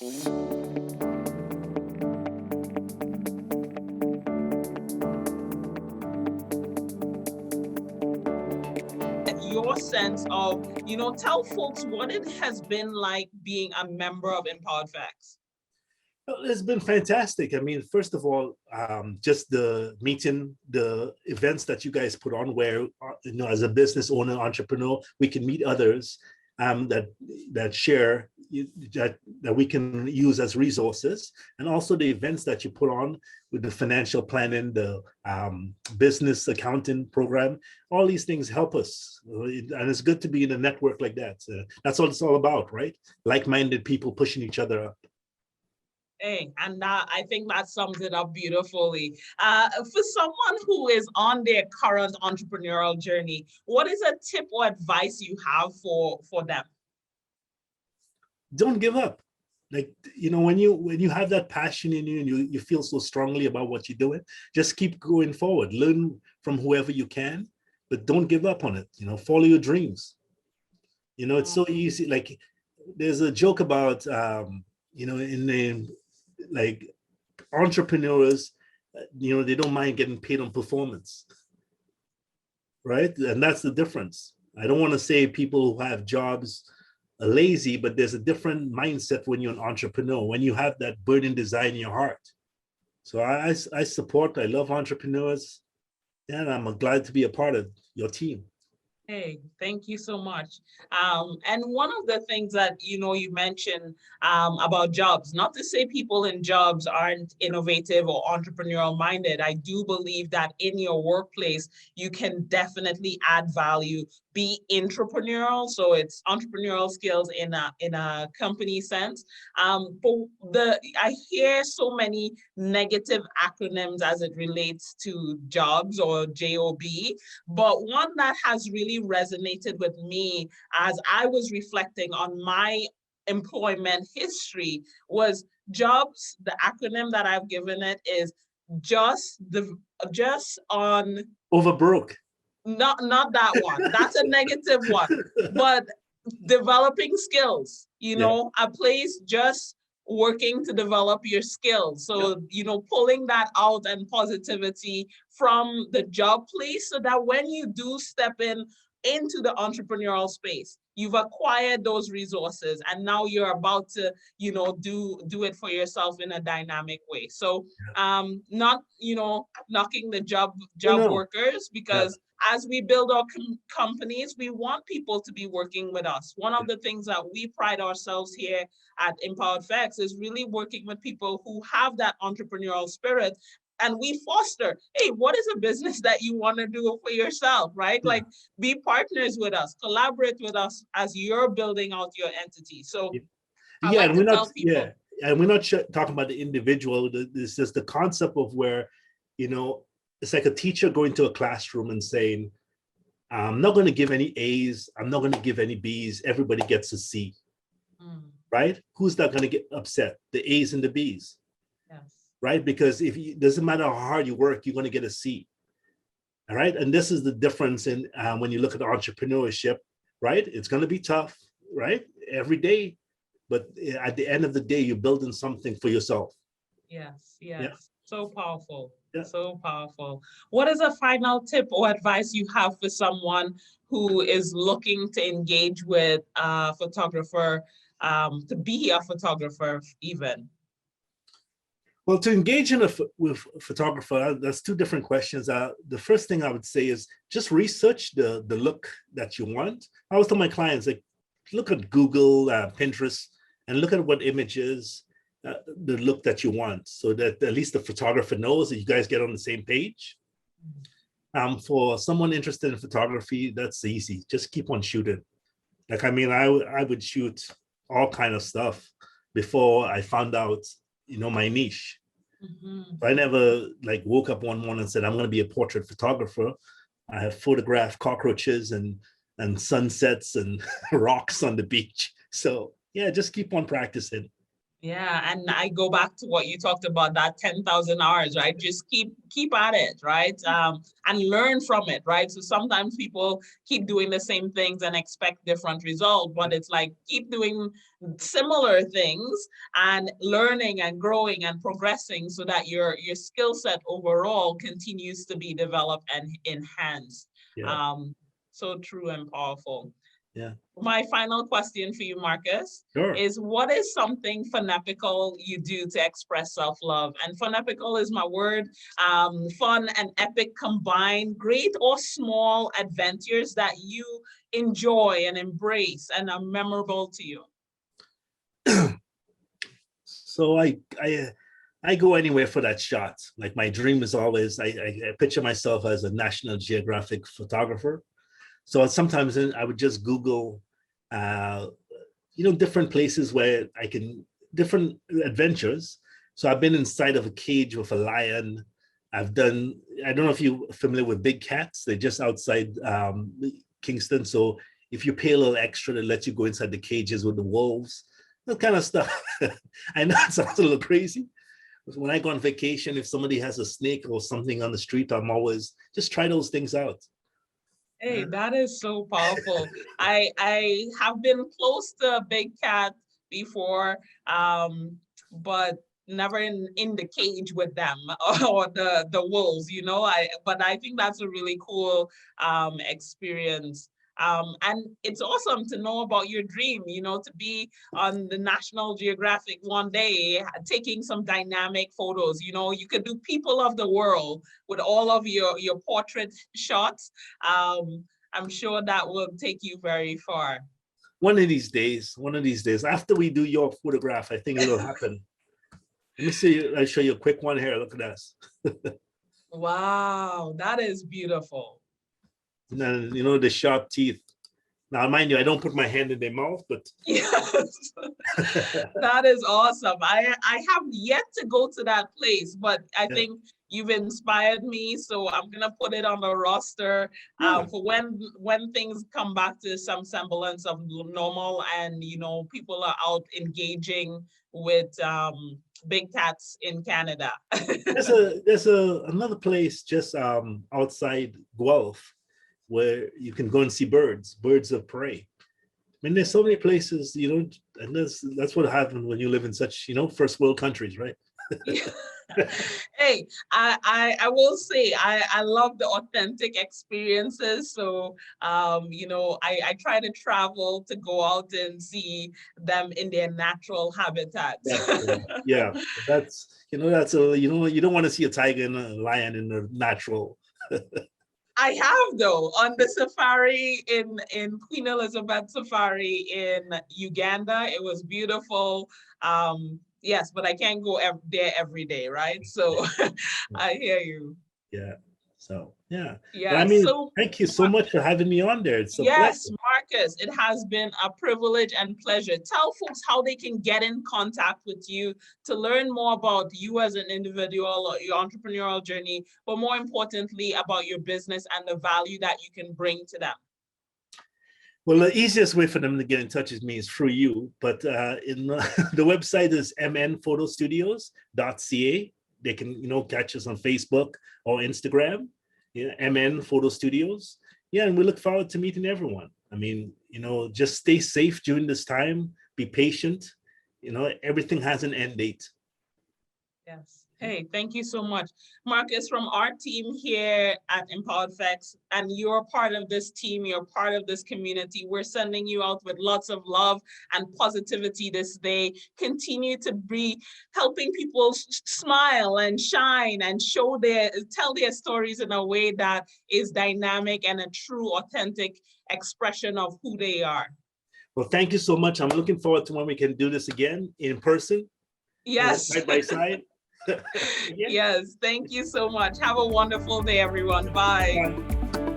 Your sense of, tell folks what it has been like being a member of Empowered Facts. Well, it's been fantastic. I mean, first of all, just the meeting, the events that you guys put on where, as a business owner, entrepreneur, we can meet others that share, that we can use as resources. And also the events that you put on with the financial planning, the business accounting program, all these things help us. And it's good to be in a network like that. That's what it's all about, right? Like-minded people pushing each other up. Hey, and I think that sums it up beautifully. For someone who is on their current entrepreneurial journey, what is a tip or advice you have for them? Don't give up. Like, when you have that passion in you and you feel so strongly about what you're doing, just keep going forward. Learn from whoever you can, but don't give up on it. Follow your dreams. It's so easy. Like, there's a joke about, in the, like, entrepreneurs, they don't mind getting paid on performance, right? And that's the difference. I don't want to say people who have jobs are lazy, but there's a different mindset when you're an entrepreneur, when you have that burning desire in your heart. So I love entrepreneurs, and I'm glad to be a part of your team. Hey, thank you so much. And one of the things that, you mentioned about jobs, not to say people in jobs aren't innovative or entrepreneurial minded. I do believe that in your workplace, you can definitely add value, be entrepreneurial. So it's entrepreneurial skills in a company sense. But I hear so many negative acronyms as it relates to jobs or JOB, but one that has really resonated with me as I was reflecting on my employment history was jobs. The acronym that I've given it is just on over broke. Not that one. That's a negative one. But developing skills, a place just working to develop your skills. So, pulling that out and positivity from the job place so that when you do step into the entrepreneurial space, you've acquired those resources and now you're about to, do it for yourself in a dynamic way. So not, knocking the job workers, because as we build our companies, we want people to be working with us. One of the things that we pride ourselves here at Empowered Facts is really working with people who have that entrepreneurial spirit. And we foster, hey, what is a business that you want to do for yourself, right? Like, be partners with us, collaborate with us as you're building out your entity. So and we're not talking about the individual. It's just the concept of where, it's like a teacher going to a classroom and saying, I'm not going to give any A's, I'm not going to give any B's, everybody gets a C, right? Who's not going to get upset? The A's and the B's. Yes. Right? Because doesn't matter how hard you work, you're going to get a C. All right. And this is the difference in when you look at entrepreneurship, right? It's going to be tough, right? Every day. But at the end of the day, you're building something for yourself. Yes. So powerful. So powerful. What is a final tip or advice you have for someone who is looking to engage with a photographer, to be a photographer even? Well, to engage with a photographer, there's two different questions. The first thing I would say is just research the look that you want. I always tell my clients, like, look at Google, Pinterest, and look at what images, the look that you want, so that at least the photographer knows that you guys get on the same page. For someone interested in photography, that's easy. Just keep on shooting. Like, I mean, I would shoot all kind of stuff before I found out, my niche. I never woke up one morning and said, I'm going to be a portrait photographer. I have photographed cockroaches and sunsets and rocks on the beach. So yeah, just keep on practicing. Yeah, and I go back to what you talked about, that 10,000 hours, right? Just keep at it, right? And learn from it, right? So sometimes people keep doing the same things and expect different results, but it's like keep doing similar things and learning and growing and progressing so that your skill set overall continues to be developed and enhanced. Yeah. So true and powerful. Yeah. My final question for you, Marcus, Sure. is what is something phonetical you do to express self-love? And phonetical is my word. Fun and epic combined, great or small adventures that you enjoy and embrace and are memorable to you. So I go anywhere for that shot. Like my dream is always, I picture myself as a National Geographic photographer. So sometimes I would just Google, different places where I can, different adventures. So I've been inside of a cage with a lion. I don't know if you're familiar with big cats. They're just outside Kingston. So if you pay a little extra, they let you go inside the cages with the wolves, that kind of stuff. I know it sounds a little crazy. When I go on vacation, if somebody has a snake or something on the street, I'm always just try those things out. Hey, that is so powerful. I have been close to a big cat before, but never in the cage with them or the wolves, but I think that's a really cool experience. And it's awesome to know about your dream, to be on the National Geographic one day, taking some dynamic photos. You could do people of the world with all of your portrait shots. I'm sure that will take you very far. One of these days, after we do your photograph, I think it'll happen. Let me see, I'll show you a quick one here. Look at this. Wow, that is beautiful. And then, the sharp teeth. Now, mind you, I don't put my hand in their mouth, but. Yes, that is awesome. I have yet to go to that place, but I think you've inspired me. So I'm going to put it on the roster for when things come back to some semblance of normal and, people are out engaging with big cats in Canada. There's another place just outside Guelph where you can go and see birds of prey. I mean, there's so many places, and that's what happens when you live in such, first world countries, right? Hey, I will say I love the authentic experiences. So I try to travel to go out and see them in their natural habitat. Yeah, that's you don't want to see a tiger and a lion in their natural. I have though on the safari in Queen Elizabeth Safari in Uganda. It was beautiful. Yes, but I can't go there every day, right? So I hear you. Yeah. So yeah. Yeah. But I mean, thank you so much for having me on there. It's a yes, pleasure. Marcus, it has been a privilege and pleasure. Tell folks how they can get in contact with you to learn more about you as an individual or your entrepreneurial journey, but more importantly about your business and the value that you can bring to them. Well, the easiest way for them to get in touch with me is through you, but the website is mnphotostudios.ca. They can, catch us on Facebook or Instagram, MN Photo Studios. Yeah, and we look forward to meeting everyone. I mean, just stay safe during this time, be patient. Everything has an end date. Yes. Hey, thank you so much. Marcus, from our team here at Empowered Facts, and you're part of this team, you're part of this community. We're sending you out with lots of love and positivity this day. Continue to be helping people smile and shine and tell their stories in a way that is dynamic and a true, authentic expression of who they are. Well, thank you so much. I'm looking forward to when we can do this again in person. Yes. Side by side. Yes, thank you so much. Have a wonderful day, everyone. Bye. Bye.